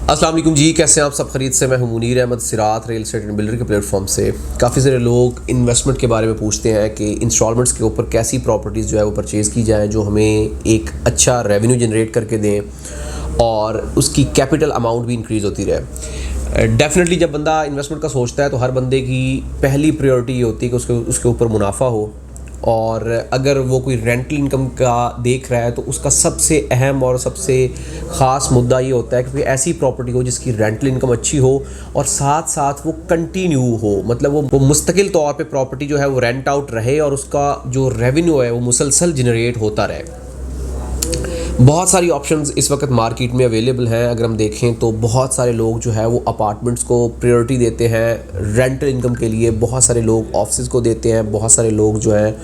अस्सलाम वालेकुम जी, कैसे हैं आप सब? खरीद से मैं हूं मुनीर अहमद सिरात रियल एस्टेट एंड बिल्डर के प्लेटफॉर्म से। काफ़ी सारे लोग इन्वेस्टमेंट के बारे में पूछते हैं कि इंस्टॉलमेंट्स के ऊपर कैसी प्रॉपर्टीज़ जो है वो परचेज़ की जाए जो हमें एक अच्छा रेवेन्यू जनरेट करके दें और उसकी कैपिटल अमाउंट भी इंक्रीज़ होती रहे। डेफिनेटली जब बंदा इन्वेस्टमेंट का सोचता है तो हर बंदे की पहली प्रायोरिटी ये होती है कि उसके ऊपर मुनाफा हो, और अगर वो कोई रेंटल इनकम का देख रहा है तो उसका सबसे अहम और सबसे ख़ास मुद्दा ये होता है कि ऐसी प्रॉपर्टी हो जिसकी रेंटल इनकम अच्छी हो और साथ साथ वो कंटिन्यू हो, मतलब वो मुस्तकिल तौर पे प्रॉपर्टी जो है वो रेंट आउट रहे और उसका जो रेवेन्यू है वो मुसलसल जनरेट होता रहे। बहुत सारी ऑप्शंस इस वक्त मार्केट में अवेलेबल हैं। अगर हम देखें तो बहुत सारे लोग जो है वो अपार्टमेंट्स को प्रायोरिटी देते हैं रेंटल इनकम के लिए, बहुत सारे लोग ऑफिस को देते हैं, बहुत सारे लोग जो हैं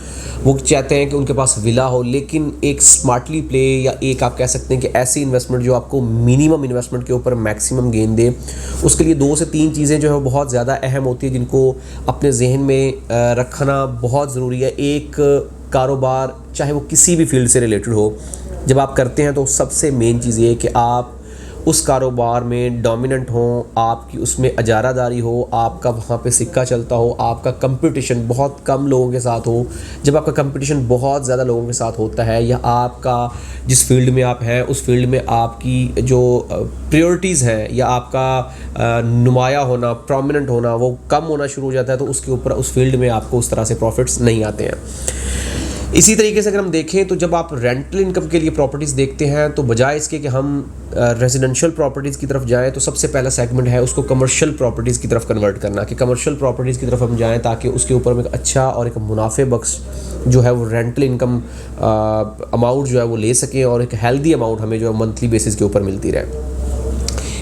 वो चाहते हैं कि उनके पास विला हो, लेकिन एक स्मार्टली प्ले या एक आप कह सकते हैं कि ऐसी इन्वेस्टमेंट जो आपको मिनिमम इन्वेस्टमेंट के ऊपर मैक्सिमम गेन दे। उसके लिए 2 से 3 चीज़ें जो है बहुत ज़्यादा अहम होती है जिनको अपने जहन में रखना बहुत ज़रूरी है। एक कारोबार चाहे वो किसी भी फील्ड से रिलेटेड हो, जब आप करते हैं तो सबसे मेन चीज़ ये है कि आप उस कारोबार में डोमिनेंट हों, आपकी उसमें अजारादारी हो, आपका वहाँ पे सिक्का चलता हो, आपका कंपटीशन बहुत कम लोगों के साथ हो। जब आपका कंपटीशन बहुत ज़्यादा लोगों के साथ होता है या आपका जिस फील्ड में आप हैं उस फील्ड में आपकी जो प्रायोरिटीज़ हैं या आपका नुमाया होना, प्रोमिनेंट होना वो कम होना शुरू हो जाता है, तो उसके ऊपर उस फील्ड में आपको उस तरह से प्रॉफिट्स नहीं आते हैं। इसी तरीके से अगर हम देखें तो जब आप रेंटल इनकम के लिए प्रॉपर्टीज़ देखते हैं तो बजाय इसके कि हम रेजिडेंशियल प्रॉपर्टीज़ की तरफ जाएं तो सबसे पहला सेगमेंट है उसको कमर्शियल प्रॉपर्टीज़ की तरफ कन्वर्ट करना, कि कमर्शियल प्रॉपर्टीज़ की तरफ हम जाएं ताकि उसके ऊपर हम एक अच्छा और एक मुनाफे बख्श जो है वो रेंटल इनकम अमाउंट जो है वो ले सकें और एक हेल्दी अमाउंट हमें जो है मंथली बेसिस के ऊपर मिलती रहे।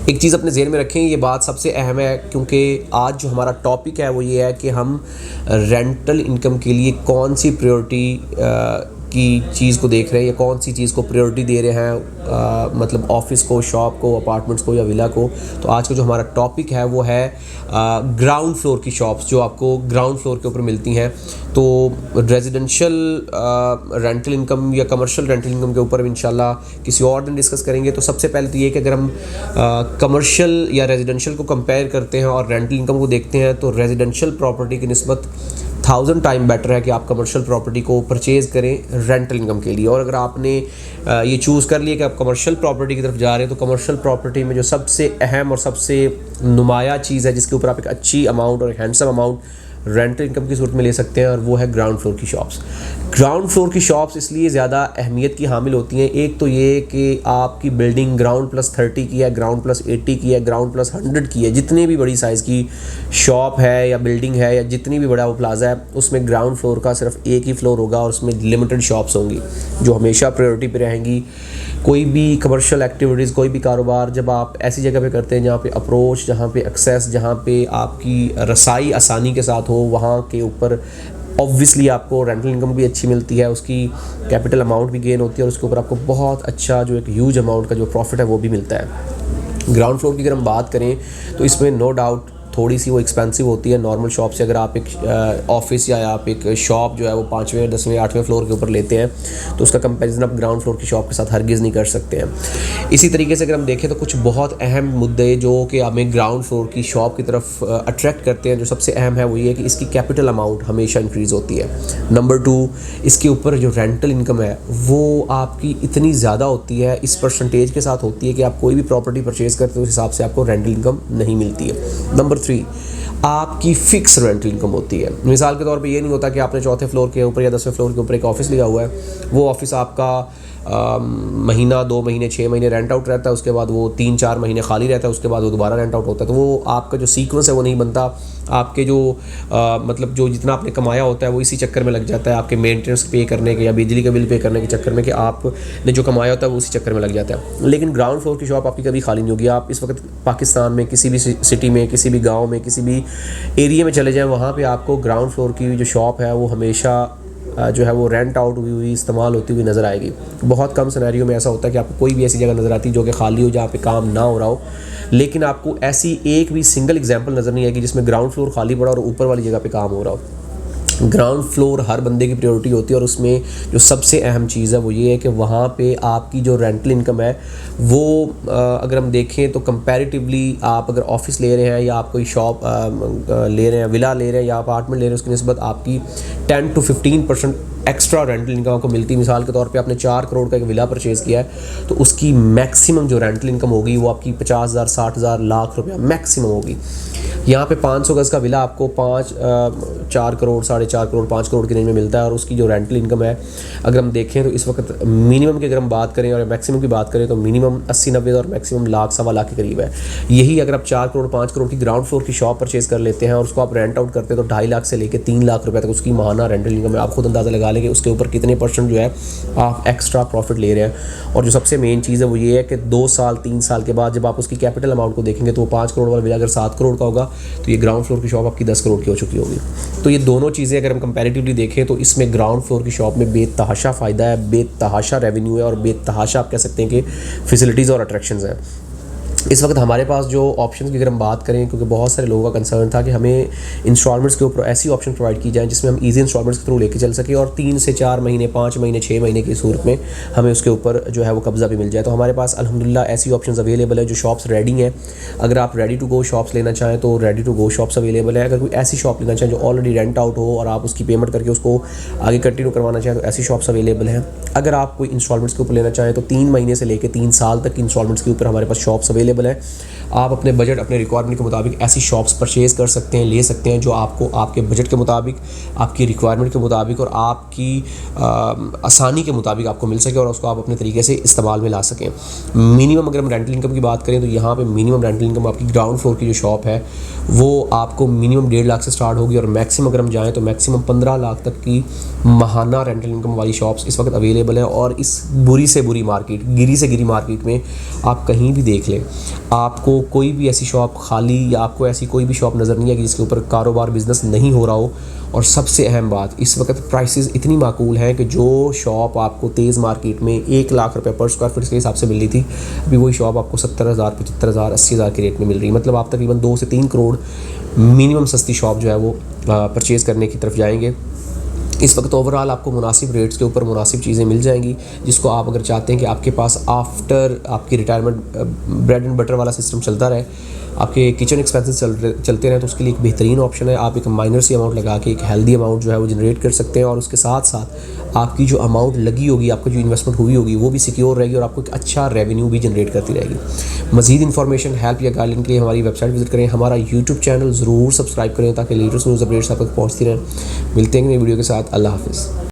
एक चीज़ अपने ज़हन में रखें, ये बात सबसे अहम है क्योंकि आज जो हमारा टॉपिक है वो ये है कि हम रेंटल इनकम के लिए कौन सी प्रायोरिटी की चीज़ को देख रहे हैं या कौन सी चीज़ को प्रायोरिटी दे रहे हैं, मतलब ऑफिस को, शॉप को, अपार्टमेंट्स को या विला को। तो आज का जो हमारा टॉपिक है वो है ग्राउंड फ्लोर की शॉप्स जो आपको ग्राउंड फ्लोर के ऊपर मिलती हैं। तो रेजिडेंशियल रेंटल इनकम या कमर्शियल रेंटल इनकम के ऊपर इंशाल्लाह किसी और दिन डिस्कस करेंगे। तो सबसे पहले तो ये कि अगर हम कमर्शियल या रेजिडेंशियल को कंपेयर करते हैं और रेंटल इनकम को देखते हैं तो रेजिडेंशियल प्रॉपर्टी की निस्बत 1000 टाइम बेटर है कि आप कमर्शियल प्रॉपर्टी को परचेज़ करें रेंटल इनकम के लिए। और अगर आपने ये चूज़ कर लिया कि आप कमर्शियल प्रॉपर्टी की तरफ जा रहे हैं तो कमर्शियल प्रॉपर्टी में जो सबसे अहम और सबसे नुमाया चीज़ है जिसके ऊपर आप एक अच्छी अमाउंट और हैंडसम अमाउंट रेंटल इनकम की सूरत में ले सकते हैं और वो है ग्राउंड फ्लोर की शॉप्स। ग्राउंड फ्लोर की शॉप्स इसलिए ज़्यादा अहमियत की हामिल होती हैं, एक तो ये कि आपकी बिल्डिंग ग्राउंड प्लस 30 की है, ग्राउंड प्लस 80 की है, ग्राउंड प्लस 100 की है, जितनी भी बड़ी साइज़ की शॉप है या बिल्डिंग है या जितनी भी बड़ा वो प्लाजा है उसमें ग्राउंड फ्लोर का सिर्फ एक ही फ्लोर होगा और उसमें लिमिटेड शॉप्स होंगी जो हमेशा प्रायोरिटी पे रहेंगी। कोई भी कमर्शियल एक्टिविटीज़, कोई भी कारोबार जब आप ऐसी जगह पे करते हैं जहाँ पे अप्रोच, जहाँ पे एक्सेस, जहाँ पे आपकी रसाई आसानी के साथ हो, वहाँ के ऊपर ऑब्वियसली आपको रेंटल इनकम भी अच्छी मिलती है, उसकी कैपिटल अमाउंट भी गेन होती है और उसके ऊपर आपको बहुत अच्छा जो एक ह्यूज अमाउंट का जो प्रॉफिट है वो भी मिलता है। ग्राउंड फ्लोर की अगर हम बात करें तो इसमें नो डाउट थोड़ी सी वो एक्सपेंसिव होती है नॉर्मल शॉप से। अगर आप एक ऑफिस या आप एक शॉप जो है वो 5वें, 10वें, 8वें फ्लोर के ऊपर लेते हैं तो उसका कंपैरिजन आप ग्राउंड फ्लोर की शॉप के साथ हरगिज़ नहीं कर सकते हैं। इसी तरीके से अगर हम देखें तो कुछ बहुत अहम मुद्दे जो कि हमें ग्राउंड फ्लोर की शॉप की तरफ अट्रैक्ट करते हैं, जो सबसे अहम है वो ये है कि इसकी कैपिटल अमाउंट हमेशा इंक्रीज़ होती है। नंबर 2, इसके ऊपर जो रेंटल इनकम है वो आपकी इतनी ज़्यादा होती है, इस परसेंटेज के साथ होती है कि आप कोई भी प्रॉपर्टी परचेज़ करते हो उस हिसाब से आपको रेंटल इनकम नहीं मिलती है। नंबर 3, आपकी फ़िक्स रेंटल इनकम होती है। मिसाल के तौर पे ये नहीं होता कि आपने 4थे फ्लोर के ऊपर या 10वें फ्लोर के ऊपर एक ऑफिस लिया हुआ है, वो ऑफिस आपका महीना, 2 महीने, 6 महीने रेंट आउट रहता है, उसके बाद वो 3-4 महीने खाली रहता है, उसके बाद वो दोबारा रेंट आउट होता है। तो वो आपका जो सीक्वेंस है वो नहीं बनता, आपके जो मतलब जो जितना आपने कमाया होता है वो इसी चक्कर में लग जाता है, आपके मेंटेनेंस पे करने के या बिजली का बिल पे करने के चक्कर में, कि आपने जो कमाया होता है वो उसी चक्कर में लग जाता है। लेकिन ग्राउंड फ्लोर की शॉप आपकी कभी खाली नहीं होगी। आप इस वक्त पाकिस्तान में किसी भी सिटी में, किसी भी गाँव में, किसी भी एरिया में चले जाएँ, वहाँ पर आपको ग्राउंड फ्लोर की जो शॉप है वो हमेशा जो है वो रेंट आउट हुई हुई, इस्तेमाल होती हुई नज़र आएगी। बहुत कम सिनेरियो में ऐसा होता है कि आपको कोई भी ऐसी जगह नज़र आती है जो कि खाली हो, जहाँ पे काम ना हो रहा हो। लेकिन आपको ऐसी एक भी सिंगल एग्जांपल नज़र नहीं आएगी जिसमें ग्राउंड फ्लोर खाली पड़ा और ऊपर वाली जगह पे काम हो रहा हो। ग्राउंड फ्लोर हर बंदे की प्रायोरिटी होती है और उसमें जो सबसे अहम चीज़ है वो ये है कि वहाँ पे आपकी जो रेंटल इनकम है वो अगर हम देखें तो कंपैरेटिवली आप अगर ऑफिस ले रहे हैं या आप कोई शॉप ले रहे हैं, विला ले रहे हैं या अपार्टमेंट ले रहे हैं, उसकी निस्बत आपकी 10 to 15% एक्स्ट्रा रेंटल इनकम आपको मिलती है। मिसाल के तौर पे आपने 4 करोड़ का एक विला परचेज़ किया है तो उसकी मैक्सिमम जो रेंटल इनकम होगी वो आपकी 50,000, 60,000, लाख रुपया मैक्सिमम होगी। यहाँ पे 500 गज़ का विला आपको 4 करोड़, 4.5 करोड़, 5 करोड़ की रेंज में मिलता है और उसकी जो रेंटल इनकम है अगर हम देखें तो इस वक्त मिनिमम की अगर हम बात करें और मैक्सिमम की बात करें तो मिनिमम 80-90 और मैक्सिमम लाख, सवा लाख के करीब है। यही अगर आप 4 करोड़, 5 करोड़ की ग्राउंड फ्लोर की शॉप परचेज़ कर लेते हैं और उसको आप रेंट आउट करते हैं तो 2.5 लाख से लेकर 3 लाख रुपये तक उसकी माहाना रेंटल इनकम है। आप खुद अंदाज़ा लगा लेंगे उसके ऊपर कितने % जो है आप एक्स्ट्रा प्रॉफिट ले रहे हैं। और जो सबसे मेन चीज़ है वो ये है कि 2 साल, 3 साल के बाद जब आप उसकी कैपिटल अमाउंट को देखेंगे तो वो 5 करोड़ वाला विला अगर 7 करोड़ का होगा तो ये ग्राउंड फ्लोर की शॉप आपकी 10 करोड़ की हो चुकी होगी। तो ये दोनों चीज़ें अगर हम कंपैरेटिवली देखें तो इसमें ग्राउंड फ्लोर की शॉप में बेतहाशा फ़ायदा है, बेतहाशा रेवेन्यू है और बेतहाशा आप कह सकते हैं कि फैसिलिटीज़ और अट्रैक्शंस हैं। इस वक्त हमारे पास जो ऑप्शन की अगर हम बात करें, क्योंकि बहुत सारे लोगों का कंसर्न था कि हमें इंस्टॉलमेंट्स के ऊपर ऐसी ऑप्शन प्रोवाइड की जाए जिसमें हम इजी इंस्टॉलमेंट्स के थ्रू लेके चल सके और 3 से 4 महीने, 5 महीने, 6 महीने की सूरत में हमें उसके ऊपर जो है वो कब्ज़ा भी मिल जाए। तो हमारे पास अल्हम्दुलिल्लाह ऐसी ऑप्शंस अवेलेबल है। जो शॉप्स रेडी हैं, अगर आप रेडी टू गो शॉप्स लेना चाहें तो ready to go shops available है। अगर कोई ऐसी शॉप लेना चाहें जो ऑलरेडी रेंट आउट हो और आप उसकी पेमेंट करके उसको आगे कंटिन्यू करवाना चाहें तो ऐसी शॉप्स अवेलेबल हैं। अगर आप कोई इंस्टॉलमेंट्स के ऊपर लेना चाहें तो 3 महीने से लेकर 3 साल तक की इंस्टॉलमेंट्स के ऊपर हमारे पास शॉप्स अवेलेबल है। आप अपने बजट, अपने रिक्वायरमेंट के मुताबिक ऐसी शॉप्स परचेज़ कर सकते हैं, ले सकते हैं जो आपको आपके बजट के मुताबिक, आपकी रिक्वायरमेंट के मुताबिक और आपकी आसानी के मुताबिक आपको मिल सके और उसको आप अपने तरीके से इस्तेमाल में ला सकें। मिनिमम अगर हम रेंटल इनकम की बात करें तो यहाँ पे मिनिमम रेंटल इनकम आपकी ग्राउंड फ्लोर की जो शॉप है वो आपको मिनिमम 1.5 लाख से स्टार्ट होगी और मैक्सिमम अगर हम जाएँ तो मैक्सिमम 15 लाख तक की माहाना रेंटल इनकम वाली शॉप्स इस वक्त अवेलेबल है। और इस बुरी से बुरी मार्केट, गिरी से गिरी मार्केट में आप कहीं भी देख लें, आपको कोई भी ऐसी शॉप खाली या आपको ऐसी कोई भी शॉप नज़र नहीं आएगी जिसके ऊपर कारोबार, बिज़नेस नहीं हो रहा हो। और सबसे अहम बात, इस वक्त प्राइसेस इतनी माकूल हैं कि जो शॉप आपको तेज़ मार्केट में 1 लाख रुपए पर स्क्वायर फीट के हिसाब से मिल रही थी, अभी वही शॉप आपको 70,000, 75,000, 80,000 के रेट में मिल रही है। मतलब आप तकरीबन 2 से 3 करोड़ मिनिमम सस्ती शॉप जो है वो परचेज़ करने की तरफ जाएंगे। इस वक्त ओवरऑल आपको मुनासिब रेट्स के ऊपर मुनासिब चीज़ें मिल जाएंगी जिसको आप अगर चाहते हैं कि आपके पास आफ्टर आपकी रिटायरमेंट ब्रेड एंड बटर वाला सिस्टम चलता रहे, आपके किचन एक्सपेंसेस चलते रहें, तो उसके लिए एक बेहतरीन ऑप्शन है। आप एक माइनर सी अमाउंट लगा के एक हेल्दी अमाउंट जो है वो जनरेट कर सकते हैं और उसके साथ साथ आपकी जो अमाउंट लगी होगी, आपकी जो इन्वेस्टमेंट हुई होगी वो भी सिक्योर रहेगी और आपको एक अच्छा रेवेन्यू भी जनरेट करती रहेगी। मज़ीद इन्फॉर्मेशन, हेल्प या गाइडलाइन के लिए हमारी वेबसाइट विजिट करें, हमारा यूट्यूब चैनल ज़रूर सब्सक्राइब करें ताकि लेटेस्ट न्यूज़ अपडेट्स आप तक पहुँचती रहें। मिलते हैं नई वीडियो के साथ। अल्लाह हाफ़िज़।